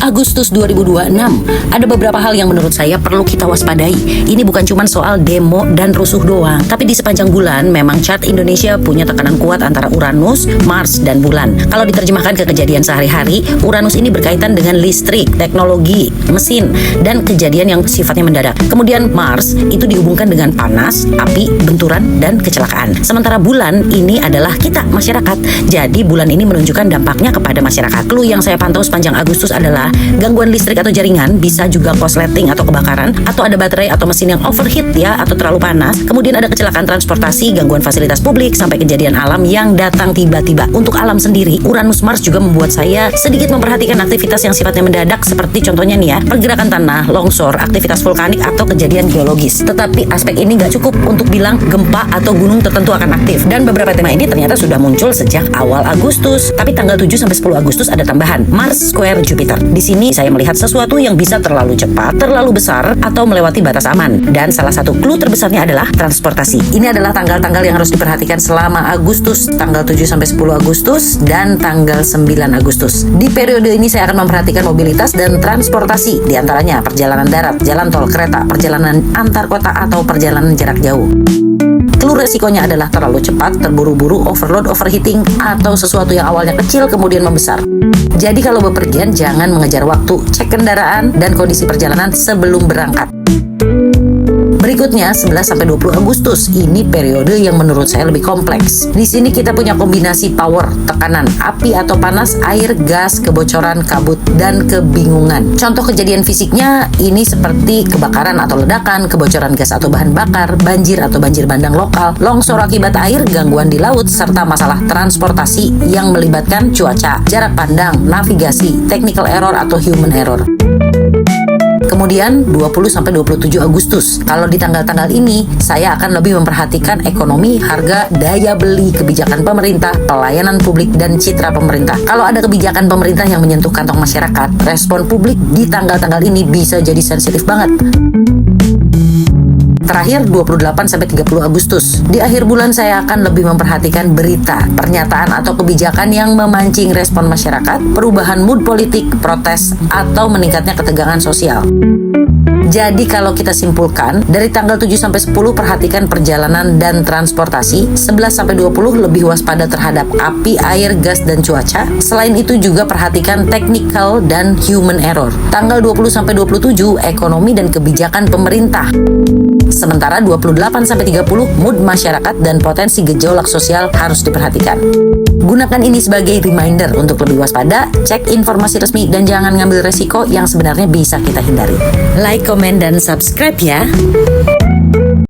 Agustus 2026, ada beberapa hal yang menurut saya perlu kita waspadai. Ini bukan cuma soal demo dan rusuh doang, tapi di sepanjang bulan memang chart Indonesia punya tekanan kuat antara Uranus, Mars, dan bulan. Kalau diterjemahkan ke kejadian sehari-hari, Uranus ini berkaitan dengan listrik, teknologi, mesin, dan kejadian yang sifatnya mendadak. Kemudian Mars itu dihubungkan dengan panas, api, benturan, dan kecelakaan. Sementara bulan ini adalah kita, masyarakat. Jadi bulan ini menunjukkan dampaknya kepada masyarakat. Clue yang saya pantau sepanjang Agustus adalah gangguan listrik atau jaringan, bisa juga korsleting atau kebakaran, atau ada baterai atau mesin yang overheat ya, atau terlalu panas. Kemudian ada kecelakaan transportasi, gangguan fasilitas publik, sampai kejadian alam yang datang tiba-tiba. Untuk alam sendiri, Uranus Mars juga membuat saya sedikit memperhatikan aktivitas yang sifatnya mendadak, seperti contohnya nih ya, pergerakan tanah, longsor, aktivitas vulkanik, atau kejadian geologis. Tetapi aspek ini nggak cukup untuk bilang gempa atau gunung tertentu akan aktif. Dan beberapa tema ini ternyata sudah muncul sejak awal Agustus. Tapi tanggal 7 sampai 10 Agustus ada tambahan, Mars Square Jupiter. Di sini saya melihat sesuatu yang bisa terlalu cepat, terlalu besar, atau melewati batas aman. Dan salah satu clue terbesarnya adalah transportasi. Ini adalah tanggal-tanggal yang harus diperhatikan selama Agustus, tanggal 7 sampai 10 Agustus dan tanggal 9 Agustus. Di periode ini saya akan memperhatikan mobilitas dan transportasi, di antaranya perjalanan darat, jalan tol, kereta, perjalanan antar kota, atau perjalanan jarak jauh. Clue resikonya adalah terlalu cepat, terburu-buru, overload, overheating, atau sesuatu yang awalnya kecil kemudian membesar. Jadi kalau bepergian jangan mengejar waktu, cek kendaraan dan kondisi perjalanan sebelum berangkat. Berikutnya 11 sampai 20 Agustus. Ini periode yang menurut saya lebih kompleks. Di sini kita punya kombinasi power, tekanan, api atau panas, air, gas, kebocoran, kabut, dan kebingungan. Contoh kejadian fisiknya ini seperti kebakaran atau ledakan, kebocoran gas atau bahan bakar, banjir atau banjir bandang lokal, longsor akibat air, gangguan di laut, serta masalah transportasi yang melibatkan cuaca, jarak pandang, navigasi, technical error atau human error. Kemudian 20 sampai 27 Agustus. Kalau di tanggal-tanggal ini, saya akan lebih memperhatikan ekonomi, harga, daya beli, kebijakan pemerintah, pelayanan publik, dan citra pemerintah. Kalau ada kebijakan pemerintah yang menyentuh kantong masyarakat, respon publik di tanggal-tanggal ini bisa jadi sensitif banget. Terakhir 28 sampai 30 Agustus. Di akhir bulan saya akan lebih memperhatikan berita, pernyataan atau kebijakan yang memancing respon masyarakat, perubahan mood politik, protes, atau meningkatnya ketegangan sosial. Jadi kalau kita simpulkan, dari tanggal 7 sampai 10 perhatikan perjalanan dan transportasi, 11 sampai 20 lebih waspada terhadap api, air, gas, dan cuaca. Selain itu juga perhatikan technical dan human error. Tanggal 20 sampai 27 ekonomi dan kebijakan pemerintah. Sementara 28 sampai 30 mood masyarakat dan potensi gejolak sosial harus diperhatikan. Gunakan ini sebagai reminder untuk lebih waspada, cek informasi resmi, dan jangan ngambil resiko yang sebenarnya bisa kita hindari. Like, komen, dan subscribe ya.